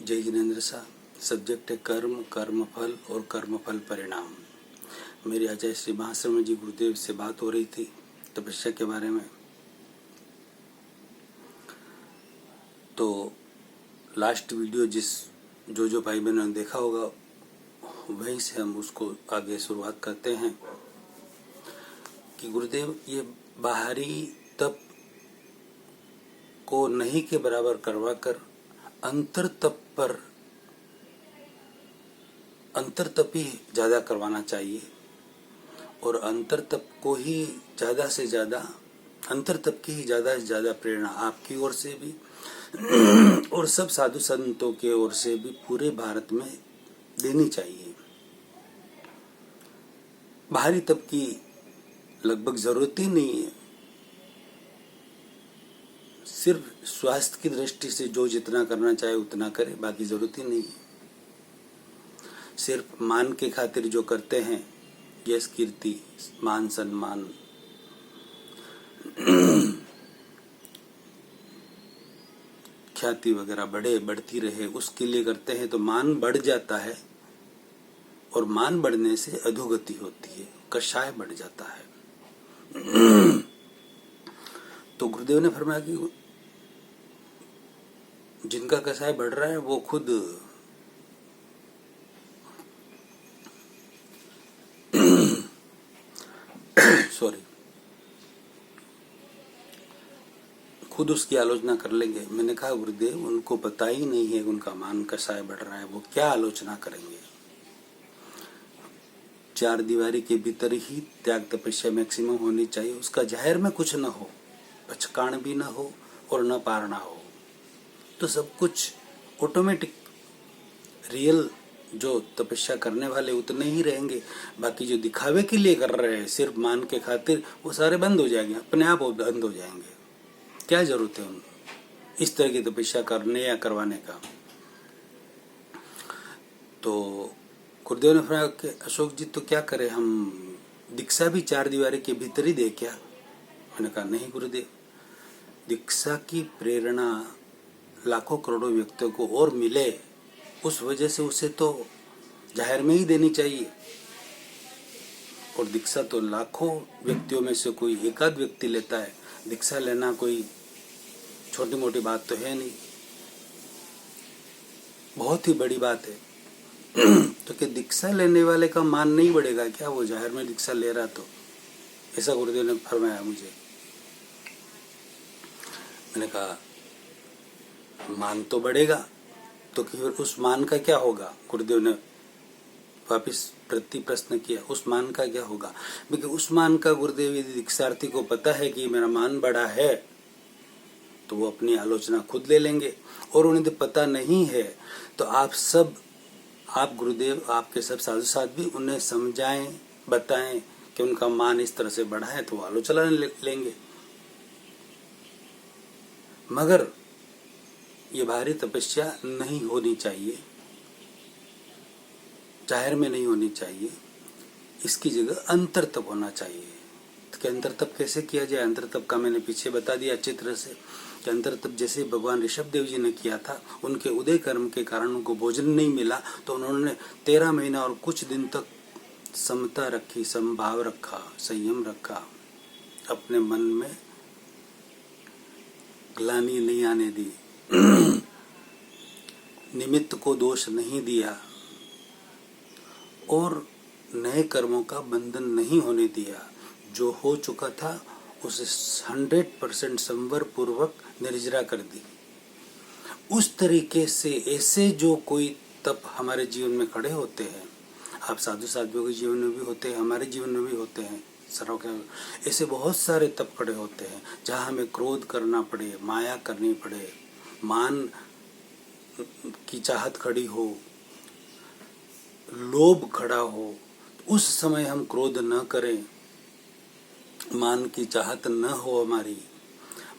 जय जिनेन्द्र शाह। सब्जेक्ट है कर्म, कर्म फल और कर्म फल परिणाम। मेरी आचार्य श्री महाश्रवण जी गुरुदेव से बात हो रही थी तपस्या के बारे में। तो लास्ट वीडियो जो भाई बहनों ने देखा होगा वहीं से हम उसको आगे शुरुआत करते हैं कि गुरुदेव ये बाहरी तप को नहीं के बराबर करवाकर अंतर तप ही ज्यादा करवाना चाहिए और अंतर तप को ही ज्यादा से ज्यादा, अंतर तप की ही ज्यादा से ज्यादा प्रेरणा आपकी ओर से भी और सब साधु संतों के ओर से भी पूरे भारत में देनी चाहिए। बाहरी तप की लगभग जरूरत ही नहीं है। सिर्फ स्वास्थ्य की दृष्टि से जो जितना करना चाहे उतना करे, बाकी जरूरत ही नहीं है। सिर्फ मान के खातिर जो करते हैं, यश कीर्ति मान सम्मान ख्याति वगैरह बढ़ती रहे उसके लिए करते हैं तो मान बढ़ जाता है और मान बढ़ने से अधोगति होती है, कषाय बढ़ जाता है। तो गुरुदेव ने फरमाया कि जिनका कषाय बढ़ रहा है वो खुद खुद उसकी आलोचना कर लेंगे। मैंने कहा गुरुदेव उनको पता ही नहीं है उनका मान कषाय बढ़ रहा है, वो क्या आलोचना करेंगे। चार दीवारी के भीतर ही त्याग तपस्या मैक्सिमम होनी चाहिए, उसका जाहिर में कुछ न हो, पचकाण भी न हो और न पारना हो, तो सब कुछ ऑटोमेटिक रियल जो तपस्या करने वाले उतने ही रहेंगे। बाकी जो दिखावे के लिए कर रहे हैं सिर्फ मान के खातिर, वो सारे बंद हो जाएंगे, अपने आप बंद हो जाएंगे। क्या जरूरत है उन इस तरह की तपस्या करने या करवाने का। तो गुरुदेव ने फरमाया कि अशोक जी तो क्या करें, हम दीक्षा भी चार दीवारी के भीतर ही दे क्या। मैंने कहा नहीं गुरुदेव, दीक्षा की प्रेरणा लाखों करोड़ों व्यक्तियों को और मिले, उस वजह से उसे तो जाहिर में ही देनी चाहिए। और दीक्षा तो लाखों व्यक्तियों में से कोई एकाध व्यक्ति लेता है। दीक्षा लेना कोई छोटी मोटी बात तो है नहीं, बहुत ही बड़ी बात है। तो क्या दीक्षा लेने वाले का मान नहीं बढ़ेगा क्या, वो जाहिर में दीक्षा ले रहा तो? ऐसा गुरुदेव ने फरमाया मुझे। मैंने कहा मान तो बढ़ेगा तो फिर उस मान का क्या होगा। गुरुदेव ने वापिस प्रति प्रश्न किया, उस मान का क्या होगा। क्योंकि उस मान का गुरुदेव यदि दीक्षार्थी को पता है कि मेरा मान बढ़ा है तो वो अपनी आलोचना खुद ले लेंगे। और उन्हें पता नहीं है तो आप गुरुदेव, आपके सब साधु साथ भी उन्हें समझाएं, बताएं कि उनका मान इस तरह से बढ़ा है तो वो आलोचना लेंगे। मगर ये बाहरी तपस्या नहीं होनी चाहिए, जाहिर में नहीं होनी चाहिए। इसकी जगह अंतर तप होना चाहिए। तो अंतर तप कैसे किया जाए, अंतर तप का मैंने पीछे बता दिया अच्छी तरह से कि अंतर तप जैसे भगवान ऋषभ देव जी ने किया था। उनके उदय कर्म के कारण उनको भोजन नहीं मिला तो उन्होंने 13 महीना और कुछ दिन तक समता रखी, समभाव रखा, संयम रखा, अपने मन में ग्लानि नहीं आने दी, निमित्त को दोष नहीं दिया और नए कर्मों का बंधन नहीं होने दिया। जो हो चुका था उसे 100% संवर पूर्वक निर्जरा कर दी। उस तरीके से ऐसे जो कोई तप हमारे जीवन में खड़े होते हैं, आप साधु साध्वियों के जीवन में भी होते हैं, हमारे जीवन में भी होते हैं, सर्व के ऐसे बहुत सारे तप खड़े होते हैं जहाँ हमें क्रोध करना पड़े, माया करनी पड़े, मान की चाहत खड़ी हो, लोभ खड़ा हो। उस समय हम क्रोध न करें, मान की चाहत न हो, हमारी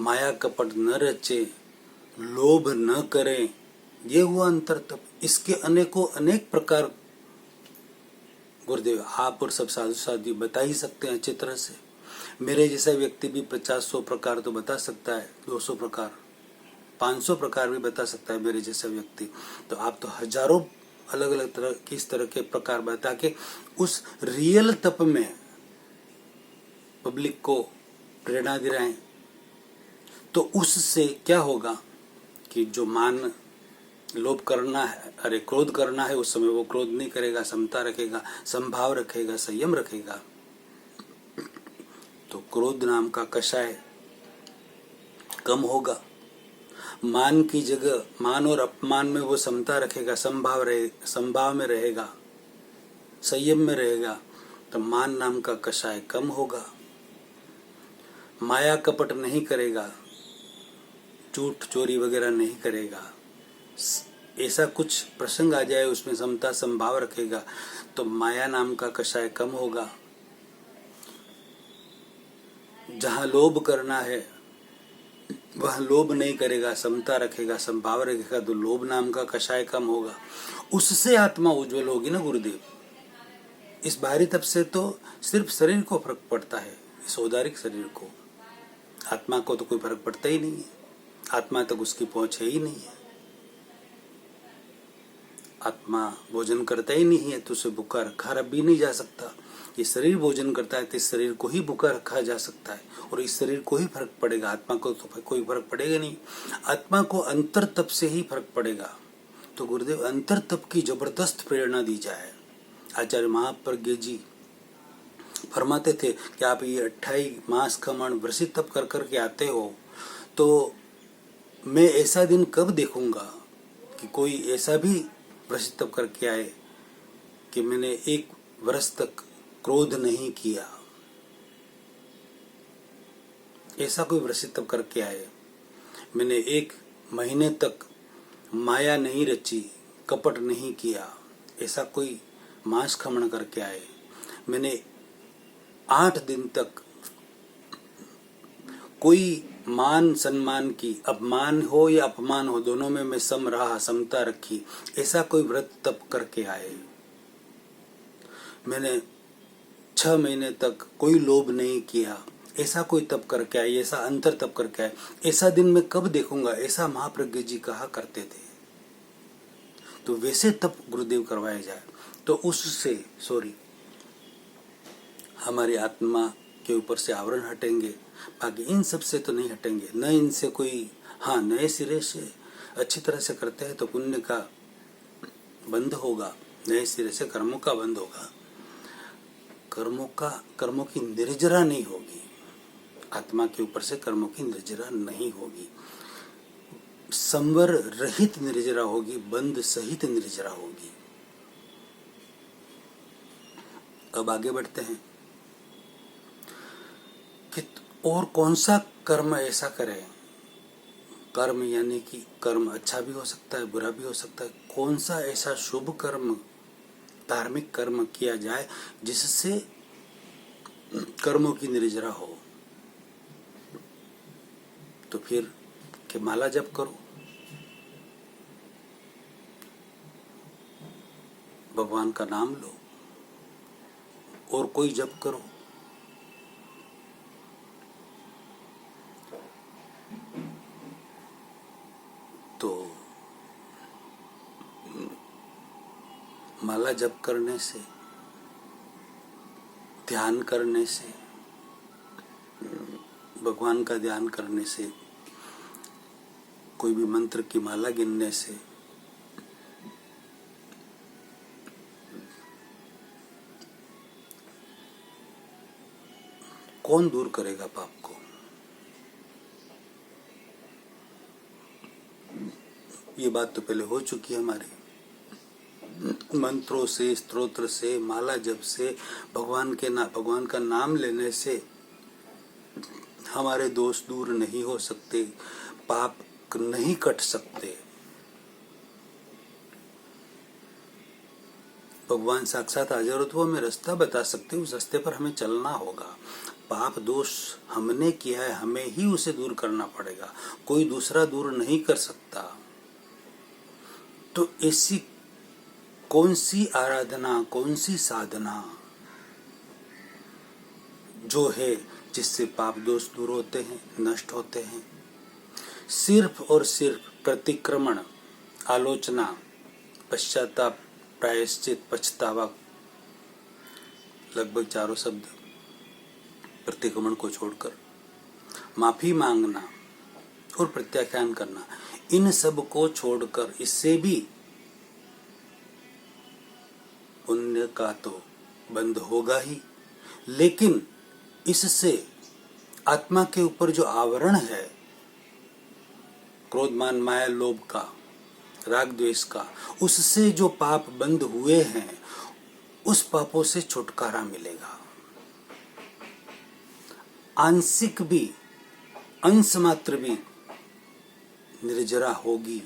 माया कपट न रचे, लोभ न करें, ये हुआ अंतर तप। इसके अनेकों अनेक प्रकार गुरुदेव आप और सब साधु साध्वी बता ही सकते हैं अच्छी तरह से। मेरे जैसा व्यक्ति भी 50-100 प्रकार तो बता सकता है, 200 प्रकार, 500 प्रकार भी बता सकता है मेरे जैसा व्यक्ति, तो आप तो हजारों अलग अलग तरह किस तरह के प्रकार बता के उस रियल तप में पब्लिक को प्रेरणा दे रहे हैं। तो उससे क्या होगा कि जो मान लोभ करना है, अरे क्रोध करना है, उस समय वो क्रोध नहीं करेगा, समता रखेगा, संभाव रखेगा, संयम रखेगा। तो क्रोध नाम का कषाय कम होगा। मान की जगह मान और अपमान में वो समता रखेगा, संभाव में रहेगा, संयम में रहेगा, तो मान नाम का कषाय कम होगा। माया कपट नहीं करेगा, झूठ चोरी वगैरह नहीं करेगा। ऐसा कुछ प्रसंग आ जाए उसमें समता संभाव रखेगा तो माया नाम का कषाय कम होगा। जहां लोभ करना है वह लोभ नहीं करेगा, समता रखेगा, संभाव रखेगा, तो लोभ नाम का कषाय कम होगा। उससे आत्मा उज्जवल होगी ना गुरुदेव। इस बाहरी तप से तो सिर्फ शरीर को फर्क पड़ता है, इस औदारिक शरीर को। आत्मा को तो कोई फर्क पड़ता ही नहीं है, आत्मा तक उसकी पहुंच है ही नहीं है। आत्मा भोजन करता ही नहीं है तो उसे भूखा रखा भी नहीं जा सकता। ये शरीर भोजन करता है तो इस शरीर को ही भूखा रखा जा सकता है और इस शरीर को ही फर्क पड़ेगा, आत्मा को तो कोई फर्क पड़ेगा नहीं। आत्मा को अंतर तप से ही फर्क पड़ेगा। तो गुरुदेव अंतर तप की जबरदस्त प्रेरणा दी जाए। आचार्य महाप्रज्ञ जी फरमाते थे कि आप ये 28 मास खमन वृषित तप कर करके आते हो, तो मैं ऐसा दिन कब देखूंगा कि कोई ऐसा भी वृषित तप करके आए कि मैंने 1 वर्ष तक क्रोध नहीं किया। ऐसा कोई वृषित तप करके आए, मैंने 1 महीने तक माया नहीं रची, कपट नहीं किया। ऐसा कोई मांस खमन करके आए, मैंने 8 दिन तक कोई मान सम्मान की, अपमान हो या अपमान हो दोनों में मैं सम रहा, समता रखी। ऐसा कोई व्रत तप करके आए। मैंने 6 महीने तक कोई लोभ नहीं किया। ऐसा कोई तप करके आए, ऐसा अंतर तप करके आए। ऐसा दिन मैं कब देखूंगा, ऐसा महाप्रज्ञ जी कहा करते थे। तो वैसे तप गुरुदेव करवाए जाए तो उससे हमारी आत्मा के ऊपर से आवरण हटेंगे। बाकी इन सब से तो नहीं हटेंगे, न इनसे कोई, हाँ नए सिरे से अच्छी तरह से करते हैं तो पुण्य का बंध होगा, नए सिरे से कर्मों का बंध होगा। कर्मों की निर्जरा नहीं होगी, आत्मा के ऊपर से कर्मों की निर्जरा नहीं होगी, संवर रहित निर्जरा होगी, बंध सहित निर्जरा होगी। अब आगे बढ़ते हैं कि और कौन सा कर्म ऐसा करें। कर्म यानी कि कर्म अच्छा भी हो सकता है, बुरा भी हो सकता है। कौन सा ऐसा शुभ कर्म, धार्मिक कर्म किया जाए जिससे कर्मों की निर्जरा हो। तो फिर कि माला जप करो, भगवान का नाम लो और कोई जप करो। तो माला जप करने से, ध्यान करने से, भगवान का ध्यान करने से, कोई भी मंत्र की माला गिनने से कौन दूर करेगा पाप को। ये बात तो पहले हो चुकी है हमारी। मंत्रों से, स्तोत्र से, माला जप से, भगवान का नाम लेने से हमारे दोष दूर नहीं हो सकते, पाप नहीं कट सकते। भगवान साक्षात हाजिर हो तो वो हमें रास्ता बता सकते, उस रास्ते पर हमें चलना होगा। पाप दोष हमने किया है, हमें ही उसे दूर करना पड़ेगा, कोई दूसरा दूर नहीं कर सकता। तो ऐसी कौन सी आराधना, कौन सी साधना जो है जिससे पाप दोष दूर होते हैं, नष्ट होते हैं। सिर्फ और सिर्फ प्रतिक्रमण, आलोचना, पश्चाताप, प्रायश्चित, पछतावा, लगभग चारों शब्द प्रतिक्रमण को छोड़कर, माफी मांगना और प्रत्याख्यान करना, इन सब को छोड़कर इससे भी पुण्य का तो बंद होगा ही, लेकिन इससे आत्मा के ऊपर जो आवरण है क्रोध मान माया लोभ का, राग द्वेष का, उससे जो पाप बंद हुए हैं उस पापों से छुटकारा मिलेगा। आंशिक भी, अंश मात्र भी निर्जरा होगी,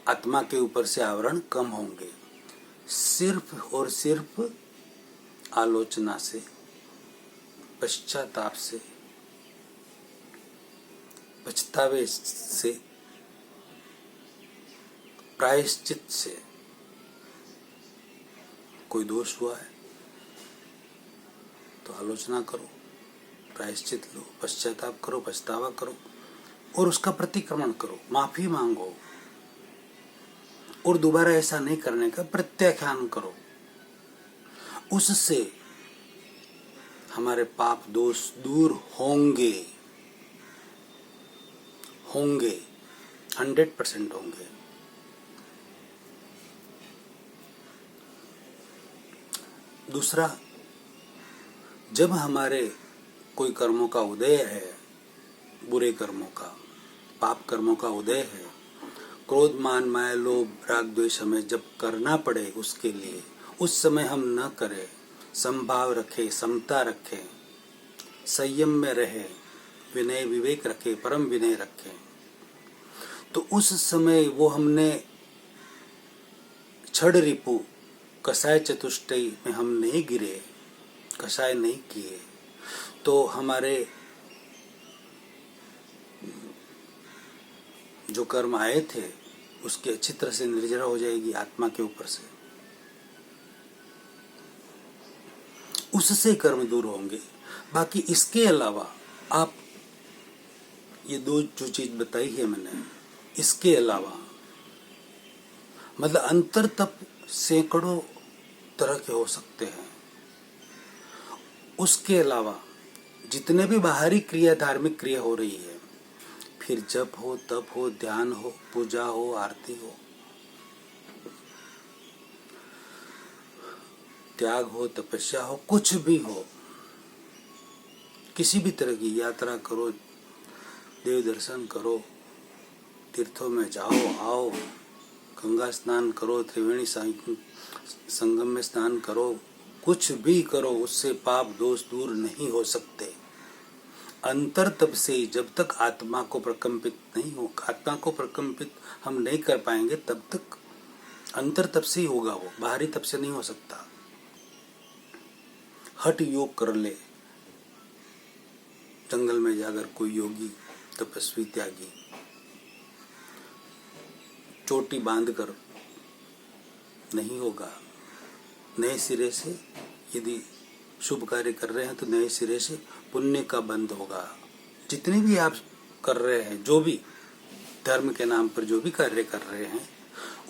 आत्मा के ऊपर से आवरण कम होंगे। सिर्फ और सिर्फ आलोचना से, पश्चाताप से, पछतावे से, प्रायश्चित से। कोई दोष हुआ है तो आलोचना करो, प्रायश्चित लो, पश्चाताप करो, पछतावा करो और उसका प्रतिक्रमण करो, माफी मांगो और दोबारा ऐसा नहीं करने का प्रत्याख्यान करो। उससे हमारे पाप दोष दूर होंगे, 100% होंगे। दूसरा, जब हमारे कोई कर्मों का उदय है, बुरे कर्मों का, पाप कर्मों का उदय है, क्रोध मान माया लोभ राग द्वेष हमें जब करना पड़े उसके लिए, उस समय हम न करें, संभाव रखें, समता रखें, संयम में रहे, विनय विवेक रखे, परम विनय रखें, तो उस समय वो हमने छड़ रिपु कसाय चतुष्टय में हम नहीं गिरे, कसाय नहीं किए, तो हमारे जो कर्म आए थे उसकी अच्छी तरह से निर्जरा हो जाएगी आत्मा के ऊपर से, उससे कर्म दूर होंगे। बाकी इसके अलावा आप ये दो जो चीज बताई है मैंने, इसके अलावा मतलब अंतर तप सैकड़ों तरह के हो सकते हैं। उसके अलावा जितने भी बाहरी क्रिया, धार्मिक क्रिया हो रही है, फिर जप हो, तप हो, ध्यान हो, पूजा हो, आरती हो, त्याग हो, तपस्या हो, कुछ भी हो, किसी भी तरह की यात्रा करो, देव दर्शन करो, तीर्थों में जाओ आओ, गंगा स्नान करो, त्रिवेणी संगम में स्नान करो, कुछ भी करो, उससे पाप दोष दूर नहीं हो सकते। अंतर तप से जब तक आत्मा को प्रकंपित नहीं हो, आत्मा को प्रकंपित हम नहीं कर पाएंगे, तब तक अंतर तप से ही होगा, वो बाहरी तप से नहीं हो सकता। हठ योग कर ले, जंगल में जाकर कोई योगी, तपस्वी, त्यागी चोटी बांधकर नहीं होगा। नए सिरे से यदि शुभ कार्य कर रहे हैं तो नए सिरे से पुण्य का बंध होगा। जितने भी आप कर रहे हैं, जो भी धर्म के नाम पर जो भी कार्य कर रहे हैं,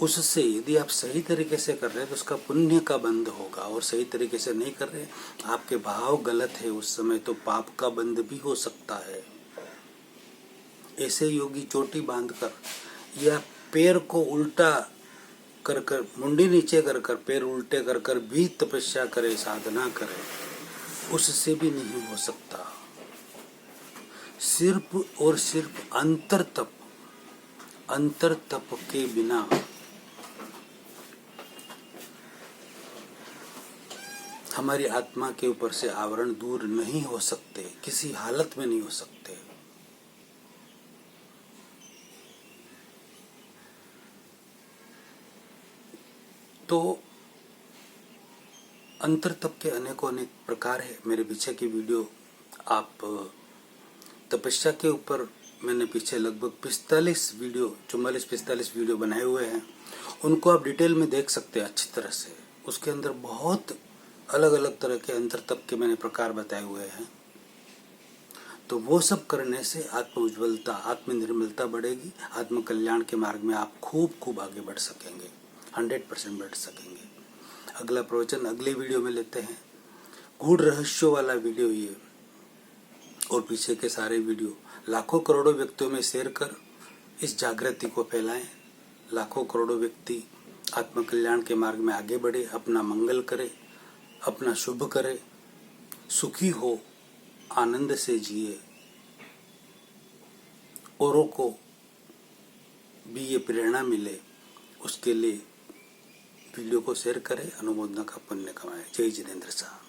उससे यदि आप सही तरीके से कर रहे हैं तो उसका पुण्य का बंध होगा, और सही तरीके से नहीं कर रहे, आपके भाव गलत है उस समय, तो पाप का बंध भी हो सकता है। ऐसे योगी चोटी बांधकर या पैर को उल्टा कर कर, मुंडी नीचे कर कर, पैर उल्टे कर कर भी तपस्या करे, साधना करे, उससे भी नहीं हो सकता। सिर्फ और सिर्फ अंतर तप के बिना हमारी आत्मा के ऊपर से आवरण दूर नहीं हो सकते, किसी हालत में नहीं हो सकते। तो अंतर तप के अनेकों अनेक प्रकार है। मेरे पीछे की वीडियो आप तपस्या के ऊपर मैंने पीछे लगभग 45 वीडियो, 44-45 वीडियो बनाए हुए हैं, उनको आप डिटेल में देख सकते हैं अच्छी तरह से। उसके अंदर बहुत अलग अलग तरह के अंतर तप के मैंने प्रकार बताए हुए हैं। तो वो सब करने से आत्म उज्ज्वलता, आत्म निर्मलता बढ़ेगी। आत्म कल्याण के मार्ग में आप खूब आगे बढ़ सकेंगे, 100% बढ़ सकेंगे। अगला प्रवचन अगले वीडियो में लेते हैं। गूढ़ रहस्यों वाला वीडियो ये, और पीछे के सारे वीडियो लाखों करोड़ों व्यक्तियों में शेयर कर इस जागृति को फैलाएं। लाखों करोड़ों व्यक्ति आत्म कल्याण के मार्ग में आगे बढ़े, अपना मंगल करे, अपना शुभ करे, सुखी हो, आनंद से जिए। औरों को भी ये प्रेरणा मिले, उसके लिए वीडियो को शेयर करें, अनुमोदना का पुण्य कमाएं। जय जिनेंद्र साहब।